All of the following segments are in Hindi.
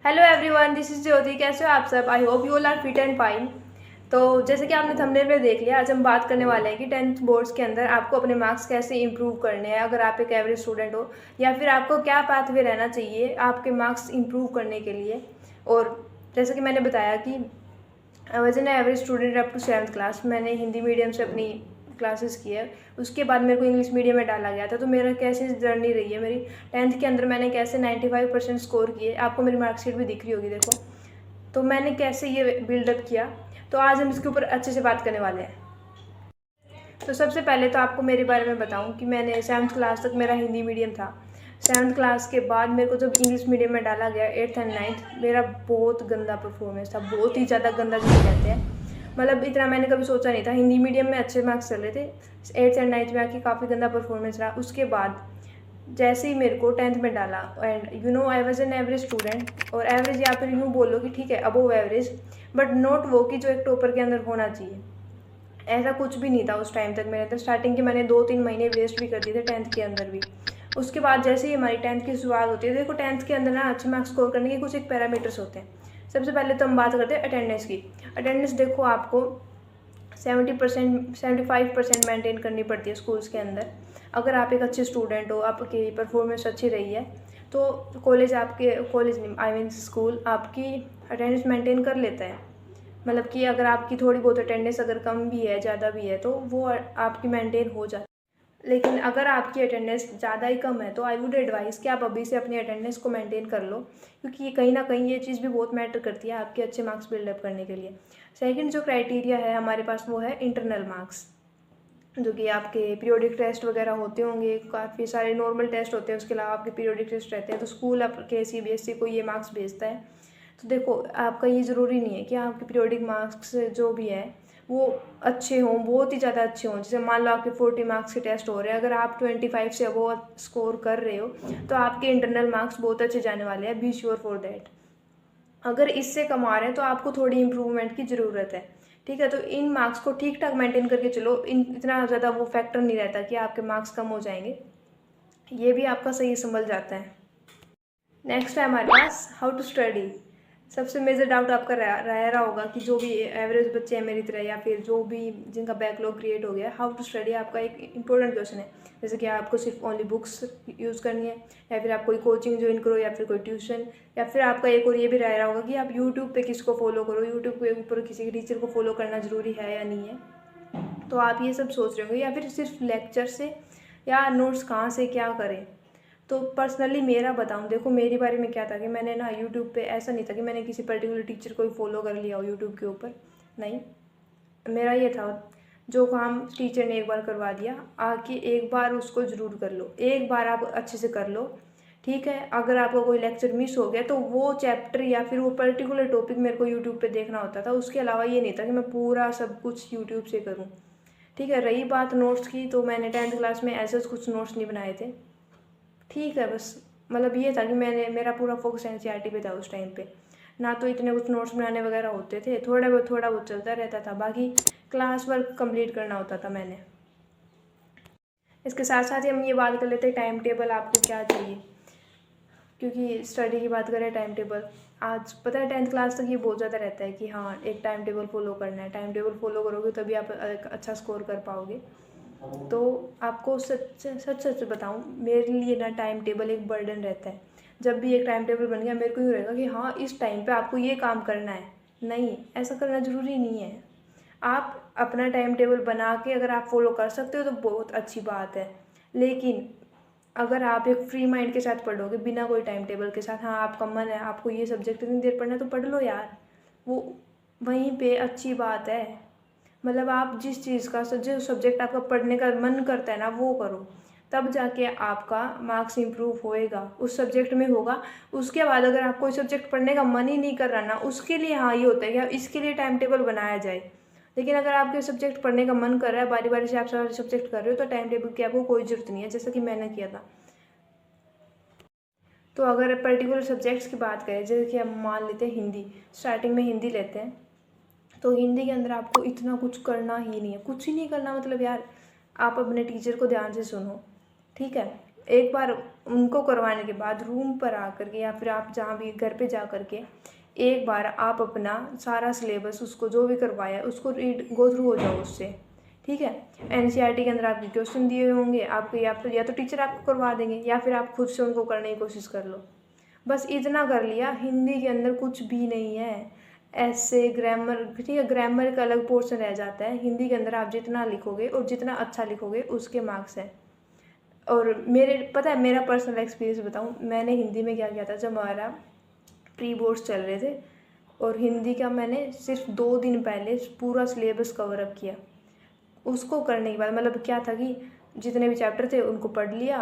Hello everyone, this is Jyoti. कैसे हो आप सब? I hope you all are fit and fine. तो जैसे कि आपने थंबनेल में देख लिया, आज हम बात करने वाले हैं कि टेंथ बोर्ड्स के अंदर आपको अपने मार्क्स कैसे इंप्रूव करने हैं। अगर आप एक एवरेज स्टूडेंट हो या फिर आपको क्या पाथवे रहना चाहिए आपके मार्क्स इंप्रूव करने के लिए। और जैसे कि मैंने बताया कि was an average student up to 7th class. मैंने हिंदी मीडियम से अपनी क्लासेस की है, उसके बाद मेरे को इंग्लिश मीडियम में डाला गया था। तो मेरा कैसी जर्नी रही है मेरी टेंथ के अंदर, मैंने कैसे 95% स्कोर किए। आपको मेरी मार्कशीट भी दिख रही होगी, देखो। तो मैंने कैसे ये बिल्डअप किया, तो आज हम इसके ऊपर अच्छे से बात करने वाले हैं। तो सबसे पहले तो आपको मेरे बारे में बताऊं कि मैंने 7th क्लास तक मेरा हिंदी मीडियम था। 7th क्लास के बाद मेरे को जब इंग्लिश मीडियम में डाला गया 8th एंड 9th, मेरा बहुत गंदा परफॉर्मेंस था, बहुत ही ज़्यादा गंदा जिसे कहते हैं। मतलब इतना मैंने कभी सोचा नहीं था। हिंदी मीडियम में अच्छे मार्क्स चल रहे थे, 8th एंड 9th में आके काफ़ी गंदा परफॉर्मेंस रहा। उसके बाद जैसे ही मेरे को 10th में डाला, and you know I was an average student. और एवरेज या फिर यूँ बोलो कि ठीक है अबोव एवरेज, बट नॉट वो कि जो एक टॉपर के अंदर होना चाहिए। ऐसा कुछ भी नहीं था उस टाइम तक मेरे अंदर। स्टार्टिंग के मैंने 2-3 महीने वेस्ट भी कर दिए थे 10th के अंदर भी। उसके बाद जैसे ही हमारी 10th की शुरुआत होती है, देखो 10th के अंदर ना अच्छे मार्क्स स्कोर करने के कुछ एक पैरामीटर्स होते हैं। सबसे पहले तो हम बात करते हैं अटेंडेंस की। अटेंडेंस देखो आपको 70% 75% मेंटेन करनी पड़ती है स्कूल्स के अंदर। अगर आप एक अच्छे स्टूडेंट हो, आपकी परफॉर्मेंस अच्छी रही है, तो कॉलेज नहीं, आई मीन स्कूल आपकी अटेंडेंस मेंटेन कर लेता है। मतलब कि अगर आपकी थोड़ी बहुत अटेंडेंस अगर कम भी है ज़्यादा भी है तो वो आपकी मेंटेन हो जाती है। लेकिन अगर आपकी अटेंडेंस ज़्यादा ही कम है तो आई वुड एडवाइस कि आप अभी से अपनी अटेंडेंस को मेंटेन कर लो, क्योंकि कहीं ना कहीं ये चीज़ भी बहुत मैटर करती है आपके अच्छे मार्क्स बिल्डअप करने के लिए। सेकंड जो क्राइटेरिया है हमारे पास वो है इंटरनल मार्क्स, जो कि आपके पीरियोडिक टेस्ट वगैरह होते होंगे, काफ़ी सारे नॉर्मल टेस्ट होते हैं, उसके अलावा आपके पीरियोडिक टेस्ट रहते हैं। तो स्कूल आपके CBSE को ये मार्क्स भेजता है। तो देखो आपका ये ज़रूरी नहीं है कि आपके पीरियोडिक मार्क्स जो भी है वो अच्छे हों, बहुत ही ज़्यादा अच्छे हों। जैसे मान लो आपके 40 मार्क्स के टेस्ट हो रहे हैं, अगर आप 25 से अबोव स्कोर कर रहे हो तो आपके इंटरनल मार्क्स बहुत अच्छे जाने वाले हैं, बी श्योर फॉर दैट। अगर इससे कम आ रहे हैं तो आपको थोड़ी इम्प्रूवमेंट की ज़रूरत है। ठीक है, तो इन मार्क्स को ठीक ठाक मेंटेन करके चलो। इतना ज़्यादा वो फैक्टर नहीं रहता कि आपके मार्क्स कम हो जाएंगे, ये भी आपका सही संभल जाता है। नेक्स्ट है हमारे पास हाउ टू स्टडी। सबसे मेजर डाउट आपका रह रहा होगा कि जो भी एवरेज बच्चे हैं मेरी तरह या फिर जो भी जिनका बैकलॉग क्रिएट हो गया, हाउ टू स्टडी आपका एक इंपॉर्टेंट क्वेश्चन है। जैसे कि आपको सिर्फ ओनली बुक्स यूज़ करनी है, या फिर आप कोई कोचिंग ज्वाइन करो, या फिर कोई ट्यूशन, या फिर आपका एक और ये भी रह रहा होगा कि आप यूट्यूब पे किसको फॉलो करो, यूट्यूब के ऊपर किसी टीचर को फॉलो करना ज़रूरी है या नहीं है। तो आप ये सब सोच रहे होंगे, या फिर सिर्फ लेक्चर से या नोट्स कहाँ से क्या करें। तो पर्सनली मेरा बताऊं, देखो मेरे बारे में क्या था कि मैंने ना यूट्यूब पे, ऐसा नहीं था कि मैंने किसी पर्टिकुलर टीचर को ही फॉलो कर लिया हो यूट्यूब के ऊपर, नहीं। मेरा ये था, जो काम टीचर ने एक बार करवा दिया आके एक बार उसको ज़रूर कर लो, एक बार आप अच्छे से कर लो। ठीक है, अगर आपका कोई लेक्चर मिस हो गया तो वो चैप्टर या फिर वो पर्टिकुलर टॉपिक मेरे को यूट्यूब पे देखना होता था। उसके अलावा ये नहीं था कि मैं पूरा सब कुछ यूट्यूब से करूँ। ठीक है, रही बात नोट्स की, तो मैंने 10th क्लास में ऐसे कुछ नोट्स नहीं बनाए थे। ठीक है, बस मतलब ये था कि मेरा पूरा फोकस NCERT पे था उस टाइम पे। ना तो इतने कुछ नोट्स बनाने वगैरह होते थे, थोड़ा बहुत चलता रहता था, बाकी क्लास वर्क कंप्लीट करना होता था मैंने। इसके साथ साथ ही हम ये बात कर लेते हैं टाइम टेबल आपको क्या चाहिए, क्योंकि स्टडी की बात करें टाइम टेबल, आज पता है 10th क्लास तक ये बहुत ज़्यादा रहता है कि हाँ एक टाइम टेबल फॉलो करना है। टाइम टेबल फॉलो करोगे तभी आप एक अच्छा स्कोर कर पाओगे। तो आपको सच सच सच बताऊँ, मेरे लिए ना टाइम टेबल एक बर्डन रहता है। जब भी एक टाइम टेबल बन गया मेरे को यूँ रहेगा कि हाँ इस टाइम पे आपको ये काम करना है। नहीं, ऐसा करना ज़रूरी नहीं है। आप अपना टाइम टेबल बना के अगर आप फॉलो कर सकते हो तो बहुत अच्छी बात है। लेकिन अगर आप एक फ्री माइंड के साथ पढ़ोगे बिना कोई टाइम टेबल के साथ, हाँ आपका मन है आपको ये सब्जेक्ट इतनी देर पढ़ना है तो पढ़ लो यार, वो वहीं पे अच्छी बात है। मतलब आप जिस चीज़ का जो सब्जेक्ट आपका पढ़ने का मन करता है ना वो करो, तब जाके आपका मार्क्स इंप्रूव होएगा, उस सब्जेक्ट में होगा। उसके बाद अगर आप कोई सब्जेक्ट पढ़ने का मन ही नहीं कर रहा ना, उसके लिए हाँ ये होता है कि इसके लिए टाइम टेबल बनाया जाए। लेकिन अगर आपके सब्जेक्ट पढ़ने का मन कर रहा है, बारी बारी से आप सारे सब्जेक्ट कर रहे हो, तो टाइम टेबल की आपको कोई ज़रूरत नहीं है, जैसा कि मैंने किया था। तो अगर पर्टिकुलर सब्जेक्ट्स की बात करें, जैसे कि हम मान लेते हैं हिंदी, स्टार्टिंग में हिंदी लेते हैं, तो हिंदी के अंदर आपको इतना कुछ करना ही नहीं है, कुछ ही नहीं करना। मतलब यार आप अपने टीचर को ध्यान से सुनो, ठीक है। एक बार उनको करवाने के बाद रूम पर आकर के या फिर आप जहाँ भी घर पे जा कर के एक बार आप अपना सारा सिलेबस उसको जो भी करवाया है उसको गो थ्रू हो जाओ उससे, ठीक है। एनसीईआरटी के अंदर आपके क्वेश्चन दिए होंगे, आपको या तो टीचर आपको करवा देंगे या फिर आप खुद से उनको करने की कोशिश कर लो। बस इतना कर लिया। हिंदी के अंदर कुछ भी नहीं है, ऐसे ग्रामर, ठीक है, ग्रामर का अलग पोर्शन रह जाता है। हिंदी के अंदर आप जितना लिखोगे और जितना अच्छा लिखोगे उसके मार्क्स हैं। और पता है मेरा पर्सनल एक्सपीरियंस बताऊँ, मैंने हिंदी में क्या किया था जब हमारा प्री बोर्ड्स चल रहे थे, और हिंदी का मैंने सिर्फ 2 दिन पहले पूरा सिलेबस कवर अप किया। उसको करने के बाद मतलब क्या था कि जितने भी चैप्टर थे उनको पढ़ लिया,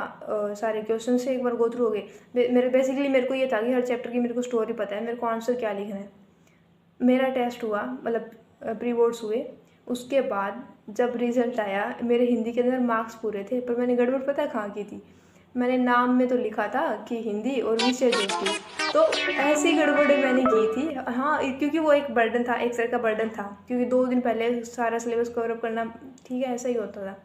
सारे क्वेश्चन से एक बार गो थ्रू हो गए। मेरे को ये था कि हर चैप्टर की मेरे को स्टोरी पता है, मेरे को आंसर क्या लिखना है। मेरा टेस्ट हुआ, मतलब प्री बोर्ड्स हुए, उसके बाद जब रिज़ल्ट आया मेरे हिंदी के अंदर मार्क्स पूरे थे, पर मैंने गड़बड़ पता कहाँ की थी, मैंने नाम में तो लिखा था कि हिंदी और विषय जो थी, तो ऐसी गड़बड़ी मैंने की थी। हाँ, क्योंकि वो एक बर्डन था, एक तरह का बर्डन था, क्योंकि 2 दिन पहले सारा सिलेबस कवर अप करना, ठीक है, ऐसा ही होता था।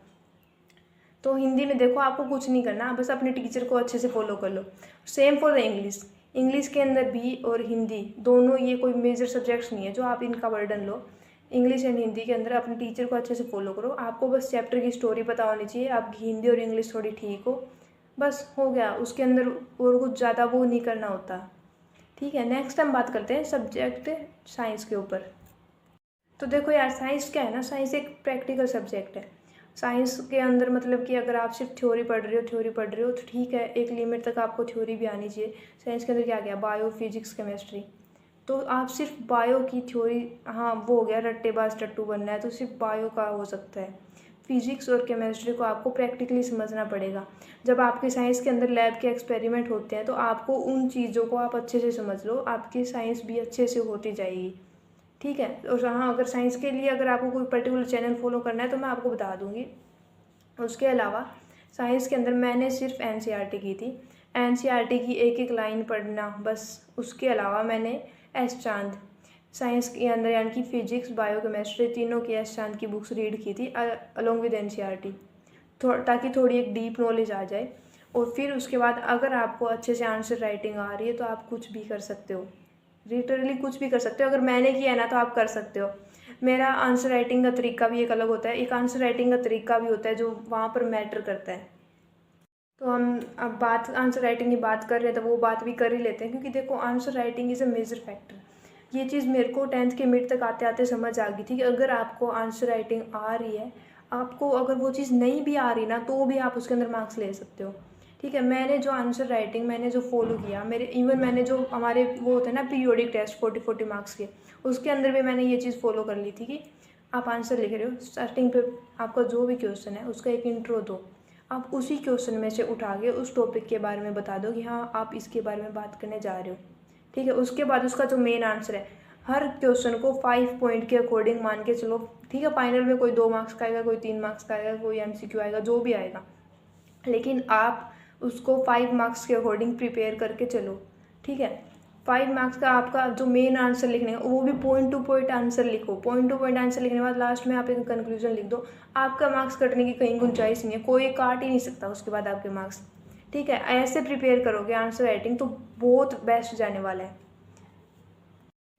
तो हिंदी में देखो आपको कुछ नहीं करना, बस अपने टीचर को अच्छे से फॉलो कर लो। Same for the English, English के अंदर भी और हिंदी दोनों, ये कोई मेजर सब्जेक्ट्स नहीं है जो आप इनका burden low. English and Hindi के अंदर अपने टीचर को अच्छे से फॉलो करो। आपको बस चैप्टर की स्टोरी पता होनी चाहिए, आपकी हिंदी और इंग्लिश थोड़ी ठीक हो, बस हो गया। उसके अंदर और कुछ ज़्यादा वो नहीं करना होता, ठीक है। नेक्स्ट हम बात करते हैं सब्जेक्ट साइंस के ऊपर। तो देखो यार, साइंस क्या है ना, साइंस एक प्रैक्टिकल सब्जेक्ट है। साइंस के अंदर मतलब कि अगर आप सिर्फ थ्योरी पढ़ रहे हो तो ठीक है, एक लिमिट तक आपको थ्योरी भी आनी चाहिए। साइंस के अंदर क्या गया, बायो, फिजिक्स, केमिस्ट्री, तो आप सिर्फ बायो की थ्योरी, हाँ वो हो गया, रट्टेबाज टट्टू बनना है तो सिर्फ बायो का हो सकता है। फिजिक्स और केमिस्ट्री को आपको प्रैक्टिकली समझना पड़ेगा। जब आपके साइंस के अंदर लैब के एक्सपेरिमेंट होते हैं तो आपको उन चीज़ों को आप अच्छे से समझ लो, आपकी साइंस भी अच्छे से होती जाएगी, ठीक है। और हाँ, अगर साइंस के लिए अगर आपको कोई पर्टिकुलर चैनल फॉलो करना है तो मैं आपको बता दूंगी। उसके अलावा साइंस के अंदर मैंने सिर्फ एनसीईआरटी की थी, एनसीईआरटी की एक एक लाइन पढ़ना बस। उसके अलावा मैंने एस चांद, साइंस के अंदर यानी कि फिजिक्स, बायो, केमिस्ट्री, तीनों की एस चांद की बुक्स रीड की थी अलोंग विद एनसीईआरटी, ताकि थोड़ी एक डीप नॉलेज आ जाए। और फिर उसके बाद अगर आपको अच्छे से आंसर राइटिंग आ रही है तो आप कुछ भी कर सकते हो, लिटरली कुछ भी कर सकते हो। अगर मैंने किया है ना तो आप कर सकते हो। मेरा आंसर राइटिंग का तरीका भी एक अलग होता है, एक आंसर राइटिंग का तरीका भी होता है जो वहाँ पर मैटर करता है। तो हम अब बात आंसर राइटिंग की बात कर रहे हैं तो वो बात भी कर ही लेते हैं, क्योंकि देखो answer writing is a major factor. ये चीज़ मेरे को 10th के मिड तक आते आते समझ आ गई थी कि अगर आपको आंसर राइटिंग आ रही है, आपको अगर वो चीज़ नहीं भी आ रही ना तो भी आप उसके अंदर मार्क्स ले सकते हो, ठीक है। मैंने जो आंसर राइटिंग मैंने जो फॉलो किया, मैंने जो हमारे वो होते हैं ना पीरियोडिक टेस्ट 40 मार्क्स के, उसके अंदर भी मैंने ये चीज़ फॉलो कर ली थी कि आप आंसर लिख रहे हो, स्टार्टिंग पे आपका जो भी क्वेश्चन है उसका एक इंट्रो दो, आप उसी क्वेश्चन में से उठा के उस टॉपिक के बारे में बता दो कि हाँ आप इसके बारे में बात करने जा रहे हो, ठीक है। उसके बाद उसका जो मेन आंसर है, हर क्वेश्चन को 5 पॉइंट के अकॉर्डिंग मान के चलो, ठीक है। फाइनल में कोई 2 मार्क्स का आएगा, कोई 3 मार्क्स का आएगा, कोई एमसीक्यू आएगा, जो भी आएगा, लेकिन आप उसको 5 मार्क्स के अकॉर्डिंग प्रिपेयर करके चलो, ठीक है। 5 मार्क्स का आपका जो मेन आंसर लिखने का वो भी पॉइंट टू पॉइंट आंसर लिखो। पॉइंट टू पॉइंट आंसर लिखने के बाद लास्ट में आप एक कंक्लूजन लिख दो। आपका मार्क्स कटने की कहीं गुंजाइश नहीं है, कोई काट ही नहीं सकता उसके बाद आपके मार्क्स, ठीक है। ऐसे प्रिपेयर करोगे आंसर राइटिंग तो बहुत बेस्ट जाने वाला है।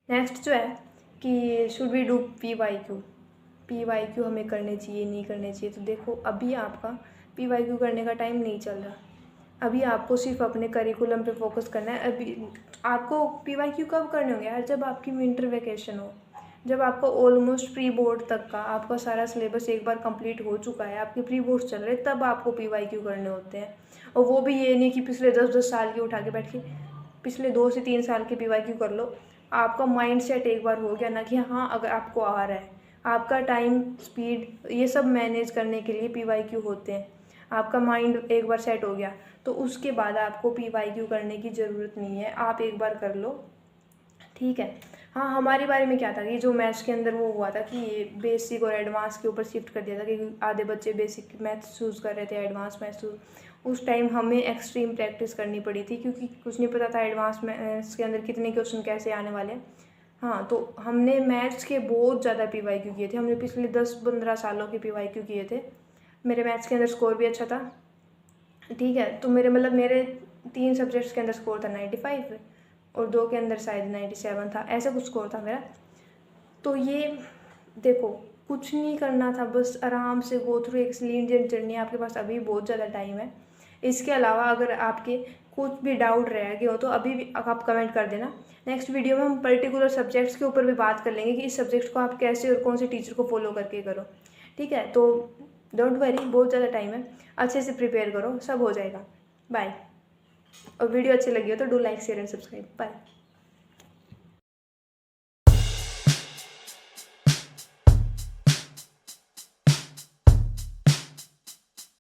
नेक्स्ट जो है कि शुड वी डू PYQ हमें करने चाहिए नहीं करने चाहिए। तो देखो अभी आपका PYQ करने का टाइम नहीं चल रहा, अभी आपको सिर्फ अपने करिकुलम पे फोकस करना है। अभी आपको PYQ कब करने होंगे यार, जब आपकी विंटर वेकेशन हो, जब आपको ऑलमोस्ट प्री बोर्ड तक का आपका सारा सिलेबस एक बार कंप्लीट हो चुका है, आपके प्री बोर्ड चल रहे, तब आपको PYQ करने होते हैं। और वो भी ये नहीं कि पिछले 10-10 साल के उठा के बैठ के पिछले 2 से 3 साल के PYQ कर लो। आपका माइंड सेट एक बार हो गया ना कि हाँ अगर आपको आ रहा है, आपका टाइम स्पीड ये सब मैनेज करने के लिए PYQ होते हैं। आपका माइंड एक बार सेट हो गया तो उसके बाद आपको PYQ करने की ज़रूरत नहीं है, आप एक बार कर लो, ठीक है। हाँ, हमारे बारे में क्या था कि जो मैथ्स के अंदर वो हुआ था कि बेसिक और एडवांस के ऊपर शिफ्ट कर दिया था, क्योंकि आधे बच्चे बेसिक मैथ्स चूज़ कर रहे थे, एडवांस मैथ्स चूज़। उस टाइम हमें एक्सट्रीम प्रैक्टिस करनी पड़ी थी, क्योंकि कुछ नहीं पता था एडवांस मैथ्स के अंदर कितने क्वेश्चन कैसे आने वाले हैं। हाँ, तो हमने मैथ्स के बहुत ज़्यादा PYQ किए थे, हमने पिछले 10-15 सालों के PYQ किए थे। मेरे मैथ्स के अंदर स्कोर भी अच्छा था, ठीक है। तो मेरे 3 सब्जेक्ट्स के अंदर स्कोर था 95 और 2 के अंदर शायद 97 था, ऐसा कुछ स्कोर था मेरा। तो ये देखो, कुछ नहीं करना था, बस आराम से गो थ्रू एक लीनियर जर्नी, आपके पास अभी बहुत ज़्यादा टाइम है। इसके अलावा अगर आपके कुछ भी डाउट रह गए हो तो अभी भी आप कमेंट कर देना। नेक्स्ट वीडियो में हम पर्टिकुलर सब्जेक्ट्स के ऊपर भी बात कर लेंगे कि इस सब्जेक्ट को आप कैसे और कौन से टीचर को फॉलो करके करो। ठीक है, तो डोंट वरी, बहुत ज़्यादा टाइम है, अच्छे से प्रिपेयर करो, सब हो जाएगा। बाय। और वीडियो अच्छी लगी हो तो do like share and subscribe. Bye.